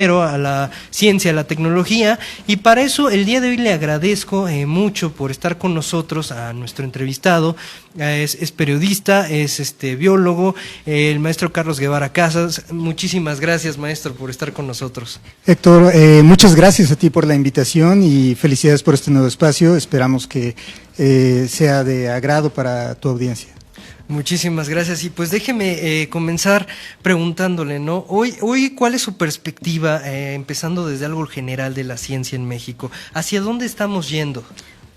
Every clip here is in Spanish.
a la ciencia, a la tecnología, y para eso el día de hoy le agradezco mucho por estar con nosotros a nuestro entrevistado. Es periodista, es biólogo, el maestro Carlos Guevara Casas. Muchísimas gracias, maestro, por estar con nosotros. Héctor, muchas gracias a ti por la invitación y felicidades por este nuevo espacio. Esperamos que sea de agrado para tu audiencia. Muchísimas gracias. Y pues déjeme comenzar preguntándole, ¿no? Hoy, ¿cuál es su perspectiva, empezando desde algo general de la ciencia en México? ¿Hacia dónde estamos yendo?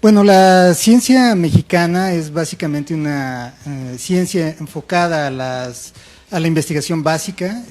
Bueno, la ciencia mexicana es básicamente una ciencia enfocada a la investigación básica,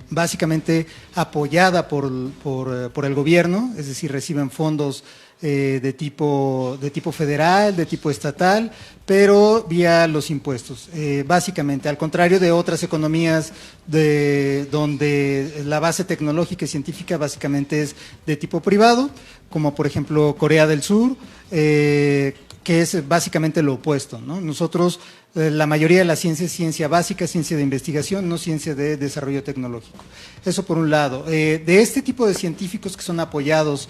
básicamente apoyada por el gobierno, es decir, reciben fondos de tipo federal, de tipo estatal, pero vía los impuestos. Básicamente, al contrario de otras economías donde la base tecnológica y científica básicamente es de tipo privado, como por ejemplo Corea del Sur, que es básicamente lo opuesto, ¿no? Nosotros, la mayoría de la ciencia es ciencia básica, ciencia de investigación, no ciencia de desarrollo tecnológico. Eso por un lado. De este tipo de científicos que son apoyados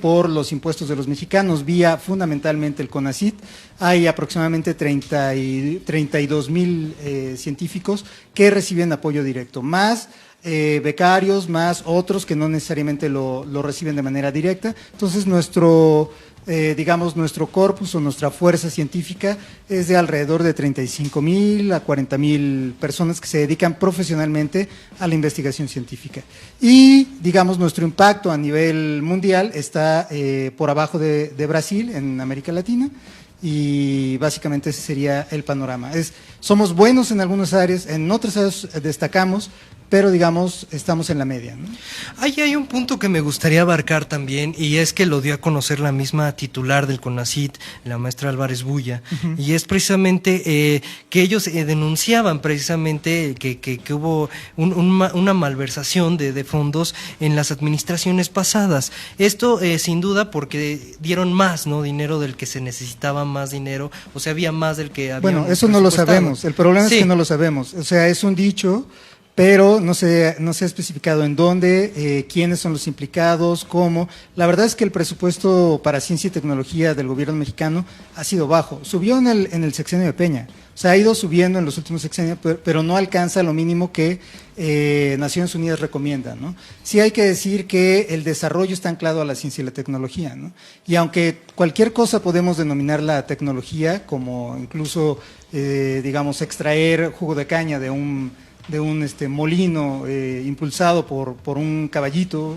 por los impuestos de los mexicanos, vía fundamentalmente el CONACYT, hay aproximadamente 32,000 científicos que reciben apoyo directo, más becarios, más otros que no necesariamente lo reciben de manera directa. Entonces nuestro corpus o nuestra fuerza científica es de alrededor de 35,000 a 40,000 personas que se dedican profesionalmente a la investigación científica. Y, digamos, nuestro impacto a nivel mundial está por abajo de Brasil, en América Latina, y básicamente ese sería el panorama. Somos buenos en algunas áreas, en otras áreas destacamos, pero digamos, estamos en la media, ¿no? Hay un punto que me gustaría abarcar también, y es que lo dio a conocer la misma titular del CONACYT, la maestra Álvarez Bulla, y es precisamente que ellos denunciaban precisamente que hubo una malversación de fondos en las administraciones pasadas. Esto sin duda porque dieron más, ¿no?, dinero del que se necesitaba, más dinero, o sea, había más del que había. Bueno, eso no lo sabemos, el problema es que no lo sabemos, o sea, es un dicho, pero no se ha especificado en dónde, quiénes son los implicados, cómo. La verdad es que el presupuesto para ciencia y tecnología del gobierno mexicano ha sido bajo. Subió en el sexenio de Peña, o sea, ha ido subiendo en los últimos sexenios, pero no alcanza lo mínimo que Naciones Unidas recomienda, ¿no? Sí hay que decir que el desarrollo está anclado a la ciencia y la tecnología, ¿no? Y aunque cualquier cosa podemos denominar la tecnología, como incluso, digamos, extraer jugo de caña de un molino impulsado por un caballito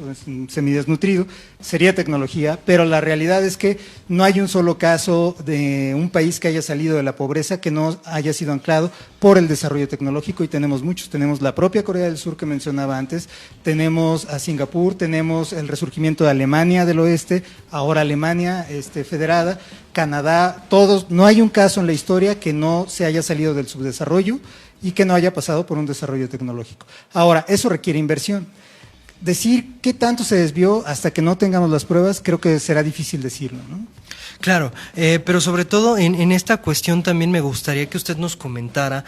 semidesnutrido, sería tecnología, pero la realidad es que no hay un solo caso de un país que haya salido de la pobreza que no haya sido anclado por el desarrollo tecnológico, y tenemos muchos. Tenemos la propia Corea del Sur que mencionaba antes, tenemos a Singapur, tenemos el resurgimiento de Alemania del Oeste, ahora Alemania federada, Canadá, todos. No hay un caso en la historia que no se haya salido del subdesarrollo y que no haya pasado por un desarrollo tecnológico. Ahora, eso requiere inversión. Decir qué tanto se desvió hasta que no tengamos las pruebas, creo que será difícil decirlo, ¿no? Claro, pero sobre todo en esta cuestión también me gustaría que usted nos comentara,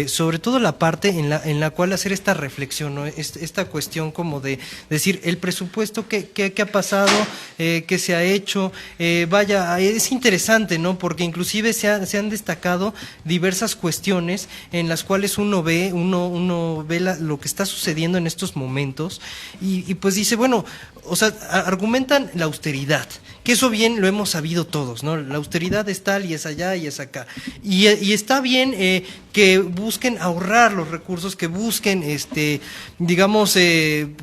sobre todo la parte en la cual hacer esta reflexión, ¿no? Esta cuestión como de decir el presupuesto, qué ha pasado, qué se ha hecho. Vaya, es interesante, ¿no? Porque inclusive se han destacado diversas cuestiones en las cuales uno ve lo que está sucediendo en estos momentos y pues dice, bueno, o sea, argumentan la austeridad, que eso bien lo hemos sabido todos, ¿no? La austeridad es tal y es allá y es acá. Y está bien que busquen ahorrar los recursos, que busquen, digamos,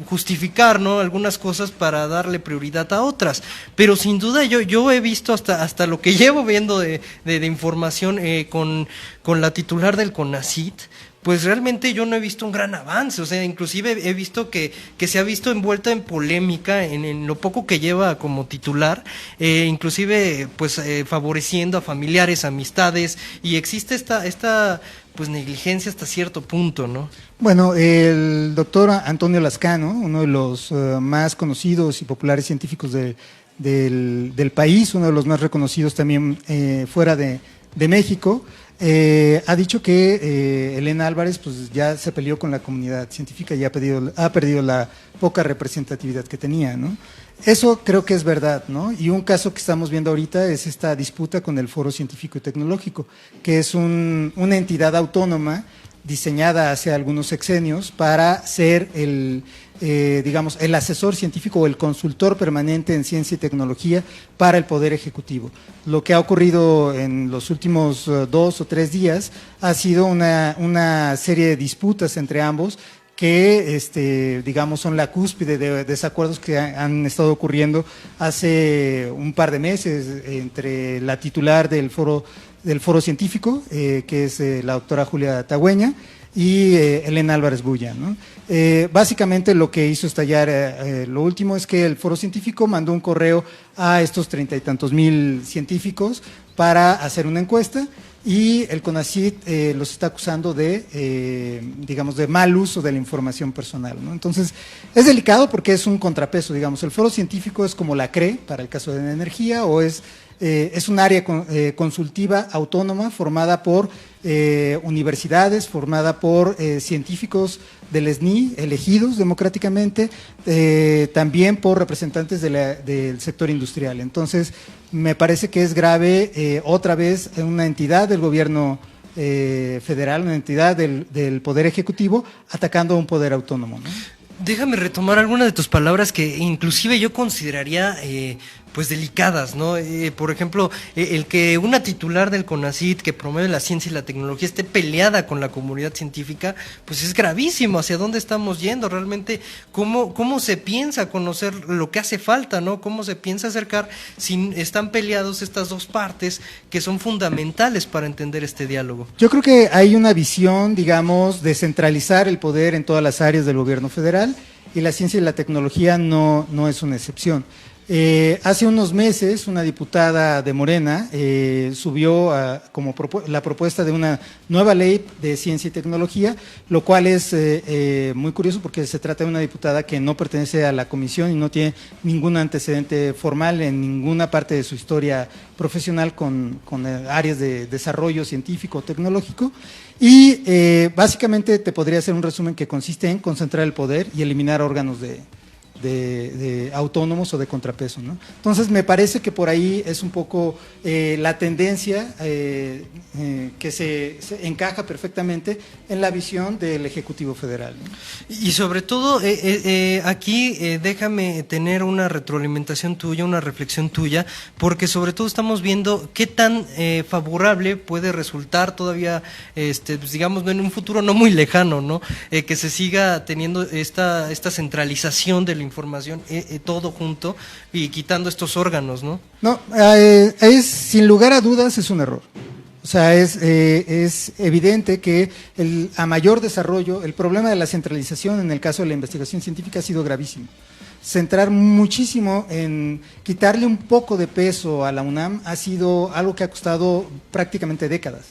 justificar, ¿no?, algunas cosas para darle prioridad a otras. Pero sin duda yo he visto hasta lo que llevo viendo de información con la titular del CONACYT, pues realmente yo no he visto un gran avance. O sea, inclusive he visto que se ha visto envuelta en polémica en lo poco que lleva como titular, inclusive pues favoreciendo a familiares, amistades, y existe esta pues negligencia hasta cierto punto, ¿no? Bueno, el doctor Antonio Lascano, uno de los más conocidos y populares científicos del país, uno de los más reconocidos también fuera de México, ha dicho que Elena Álvarez pues ya se peleó con la comunidad científica y ha perdido la poca representatividad que tenía, ¿no? Eso creo que es verdad, ¿no? Y un caso que estamos viendo ahorita es esta disputa con el Foro Científico y Tecnológico, que es una entidad autónoma diseñada hace algunos sexenios para ser digamos, el asesor científico o el consultor permanente en ciencia y tecnología para el Poder Ejecutivo. Lo que ha ocurrido en los últimos 2 o 3 días ha sido una serie de disputas entre ambos que, digamos, son la cúspide de desacuerdos que han estado ocurriendo hace un par de meses entre la titular del foro científico, que es la doctora Julia Tagüeña, y Elena Álvarez Bulla, ¿no? Básicamente lo que hizo estallar lo último es que el foro científico mandó un correo a estos 30 y tantos mil científicos para hacer una encuesta, y el CONACYT los está acusando digamos, de mal uso de la información personal, ¿no? Entonces, es delicado porque es un contrapeso, digamos. El foro científico es como la CRE para el caso de la energía, o es un área consultiva autónoma formada por universidades, formada por científicos del SNI elegidos democráticamente, también por representantes del sector industrial. Entonces, me parece que es grave otra vez una entidad del gobierno federal, una entidad del Poder Ejecutivo atacando a un poder autónomo, ¿no? Déjame retomar algunas de tus palabras que inclusive yo consideraría pues delicadas, ¿no? Por ejemplo, el que una titular del CONACYT que promueve la ciencia y la tecnología esté peleada con la comunidad científica, pues es gravísimo. ¿Hacia dónde estamos yendo? Realmente, ¿cómo se piensa conocer lo que hace falta, ¿no? ¿Cómo se piensa acercar si están peleados estas dos partes que son fundamentales para entender este diálogo? Yo creo que hay una visión, digamos, de centralizar el poder en todas las áreas del gobierno federal, y la ciencia y la tecnología no es una excepción. Hace unos meses una diputada de Morena subió como la propuesta de una nueva ley de ciencia y tecnología, lo cual es muy curioso porque se trata de una diputada que no pertenece a la comisión y no tiene ningún antecedente formal en ninguna parte de su historia profesional con áreas de desarrollo científico o tecnológico. Y básicamente te podría hacer un resumen que consiste en concentrar el poder y eliminar órganos de autónomos o de contrapeso, ¿no? Entonces me parece que por ahí es un poco la tendencia que se encaja perfectamente en la visión del Ejecutivo Federal, ¿no? Y sobre todo aquí déjame tener una retroalimentación tuya, una reflexión tuya, porque sobre todo estamos viendo qué tan favorable puede resultar todavía, pues digamos, en un futuro no muy lejano, ¿no? Que se siga teniendo esta centralización de la información, todo junto, y quitando estos órganos, ¿no? No, sin lugar a dudas es un error. O sea, es evidente que a mayor desarrollo, el problema de la centralización en el caso de la investigación científica ha sido gravísimo. Centrar muchísimo en quitarle un poco de peso a la UNAM ha sido algo que ha costado prácticamente décadas.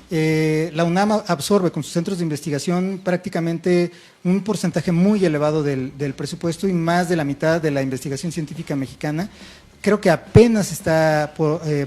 La UNAM absorbe con sus centros de investigación prácticamente un porcentaje muy elevado del presupuesto, y más de la mitad de la investigación científica mexicana. Creo que apenas está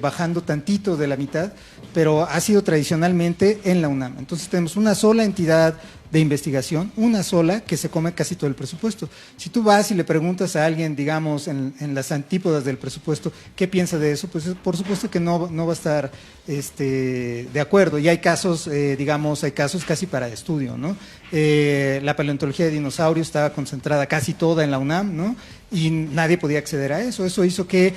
bajando tantito de la mitad, pero ha sido tradicionalmente en la UNAM. Entonces tenemos una sola entidad de investigación, una sola, que se come casi todo el presupuesto. Si tú vas y le preguntas a alguien, digamos, en las antípodas del presupuesto, ¿qué piensa de eso? Pues por supuesto que no va a estar de acuerdo. Y hay casos, hay casos casi para estudio, ¿no? La paleontología de dinosaurios estaba concentrada casi toda en la UNAM, ¿no? Y nadie podía acceder a eso. Eso hizo que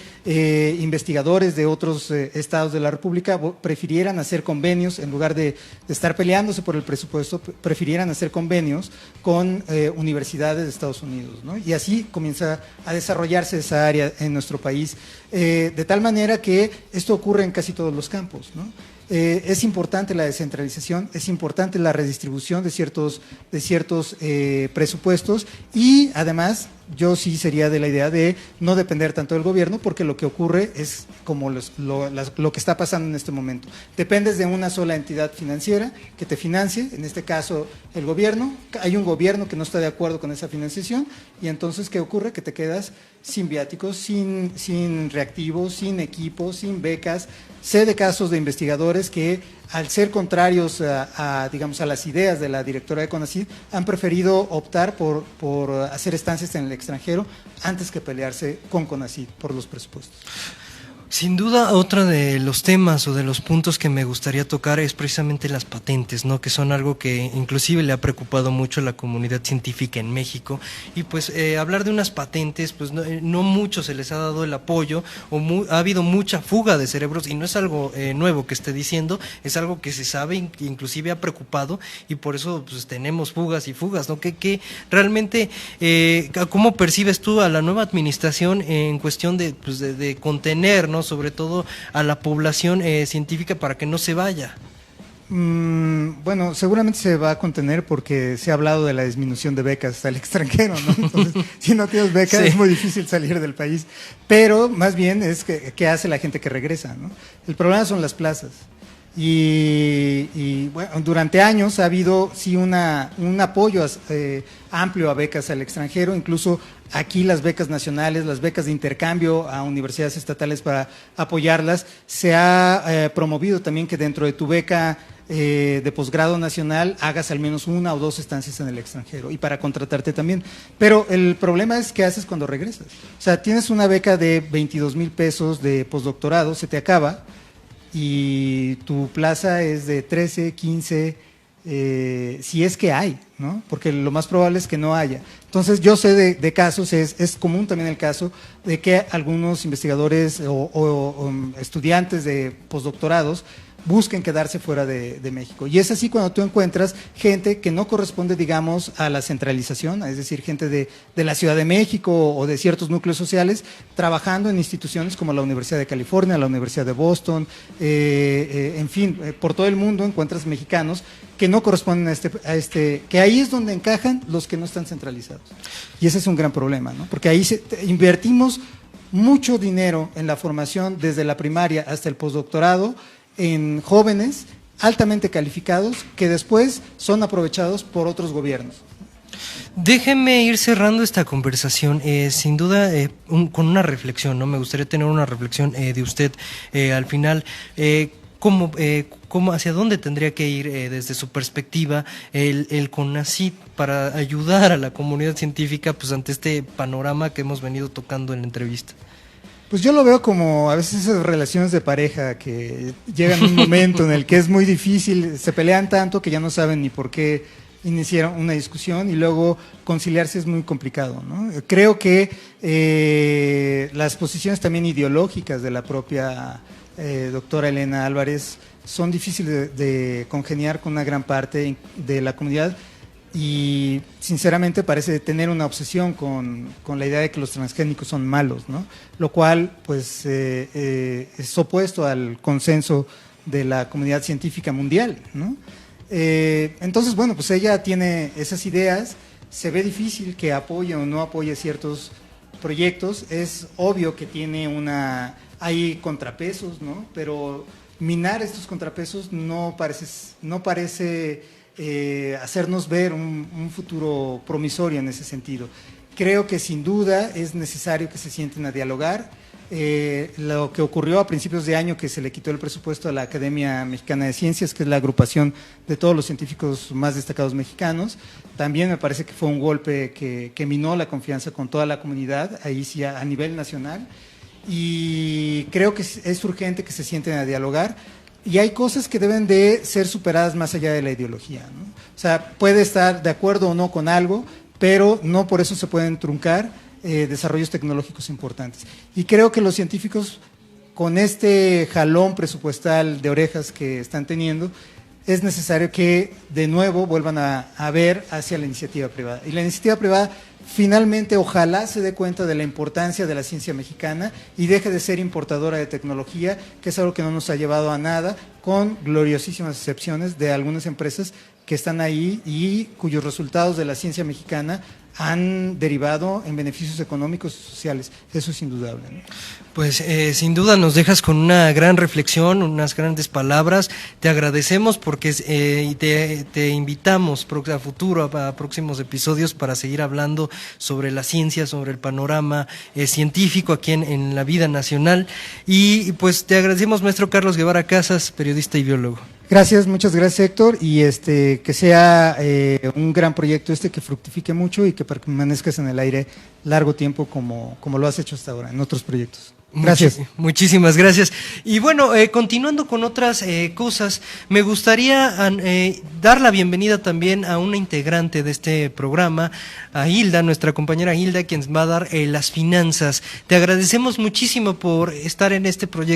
investigadores de otros estados de la República prefirieran hacer convenios, en lugar de estar peleándose por el presupuesto, prefirieran hacer convenios con universidades de Estados Unidos, ¿no? Y así comienza a desarrollarse esa área en nuestro país, de tal manera que esto ocurre en casi todos los campos, ¿no? Es importante la descentralización, es importante la redistribución de ciertos presupuestos, y además yo sí sería de la idea de no depender tanto del gobierno, porque lo que ocurre es como lo que está pasando en este momento. Dependes de una sola entidad financiera que te financie, en este caso el gobierno. Hay un gobierno que no está de acuerdo con esa financiación, y entonces ¿qué ocurre? Que te quedas sin viáticos, sin reactivos, sin equipos, sin becas. Sé de casos de investigadores que al ser contrarios digamos, a las ideas de la directora de CONACYT, han preferido optar por hacer estancias en el extranjero antes que pelearse con CONACYT por los presupuestos. Sin duda, otro de los temas o de los puntos que me gustaría tocar es precisamente las patentes, ¿no? Que son algo que inclusive le ha preocupado mucho a la comunidad científica en México. Y pues hablar de unas patentes, pues no mucho se les ha dado el apoyo, ha habido mucha fuga de cerebros, y no es algo nuevo que esté diciendo, es algo que se sabe, inclusive ha preocupado, y por eso pues tenemos fugas y fugas, ¿no? Que realmente, ¿cómo percibes tú a la nueva administración en cuestión de contener, ¿no? Sobre todo a la población científica para que no se vaya? Bueno, seguramente se va a contener porque se ha hablado de la disminución de becas al extranjero, ¿no? Entonces, si no tienes becas es muy difícil salir del país. Pero más bien es qué hace la gente que regresa, ¿no? El problema son las plazas. Y bueno, durante años ha habido sí un apoyo amplio a becas al extranjero, incluso aquí las becas nacionales, las becas de intercambio a universidades estatales para apoyarlas. Se ha promovido también que dentro de tu beca de posgrado nacional hagas al menos 1 o 2 estancias en el extranjero y para contratarte también. Pero el problema es qué haces cuando regresas. O sea, tienes una beca de 22,000 pesos de postdoctorado, se te acaba, y tu plaza es de 13, 15, si es que hay, ¿no? Porque lo más probable es que no haya. Entonces yo sé de casos, es común también el caso de que algunos investigadores o estudiantes de postdoctorados busquen quedarse fuera de México. Y es así cuando tú encuentras gente que no corresponde, digamos, a la centralización, es decir, gente de la Ciudad de México o de ciertos núcleos sociales, trabajando en instituciones como la Universidad de California, la Universidad de Boston, en fin, por todo el mundo encuentras mexicanos que no corresponden a este, que ahí es donde encajan los que no están centralizados. Y ese es un gran problema, ¿no? Porque ahí invertimos mucho dinero en la formación desde la primaria hasta el postdoctorado, en jóvenes altamente calificados que después son aprovechados por otros gobiernos. Déjeme ir cerrando esta conversación, sin duda con una reflexión, ¿no? Me gustaría tener una reflexión de usted al final. ¿Cómo, hacia dónde tendría que ir desde su perspectiva el CONACYT para ayudar a la comunidad científica pues ante este panorama que hemos venido tocando en la entrevista? Pues yo lo veo como a veces esas relaciones de pareja que llegan a un momento en el que es muy difícil, se pelean tanto que ya no saben ni por qué iniciaron una discusión y luego conciliarse es muy complicado, ¿no? Creo que las posiciones también ideológicas de la propia doctora Elena Álvarez son difíciles de congeniar con una gran parte de la comunidad. Y sinceramente parece tener una obsesión con la idea de que los transgénicos son malos, ¿no? Lo cual pues es opuesto al consenso de la comunidad científica mundial, ¿no? Entonces, bueno, pues ella tiene esas ideas, se ve difícil que apoye o no apoye ciertos proyectos, es obvio que hay contrapesos, ¿no? Pero minar estos contrapesos no parece hacernos ver un futuro promisorio en ese sentido. Creo que sin duda es necesario que se sienten a dialogar. Lo que ocurrió a principios de año, que se le quitó el presupuesto a la Academia Mexicana de Ciencias, que es la agrupación de todos los científicos más destacados mexicanos, también me parece que fue un golpe que minó la confianza con toda la comunidad, ahí sí a nivel nacional, y creo que es urgente que se sienten a dialogar. Y hay cosas que deben de ser superadas más allá de la ideología, ¿no? O sea, puede estar de acuerdo o no con algo, pero no por eso se pueden truncar desarrollos tecnológicos importantes. Y creo que los científicos, con este jalón presupuestal de orejas que están teniendo, es necesario que de nuevo vuelvan a ver hacia la iniciativa privada. Y la iniciativa privada finalmente ojalá se dé cuenta de la importancia de la ciencia mexicana y deje de ser importadora de tecnología, que es algo que no nos ha llevado a nada, con gloriosísimas excepciones de algunas empresas que están ahí y cuyos resultados de la ciencia mexicana han derivado en beneficios económicos y sociales. Eso es indudable, ¿no? Pues sin duda nos dejas con una gran reflexión, unas grandes palabras. Te agradecemos porque te invitamos a futuro, a próximos episodios para seguir hablando sobre la ciencia, sobre el panorama científico aquí en la vida nacional. Y pues te agradecemos, maestro Carlos Guevara Casas, periodista y biólogo. Gracias, muchas gracias, Héctor, y que sea un gran proyecto que fructifique mucho y que permanezcas en el aire largo tiempo como lo has hecho hasta ahora en otros proyectos. Gracias. Muchísimas gracias. Y bueno, continuando con otras cosas, me gustaría dar la bienvenida también a una integrante de este programa, a Hilda, nuestra compañera Hilda, quien va a dar las finanzas. Te agradecemos muchísimo por estar en este proyecto.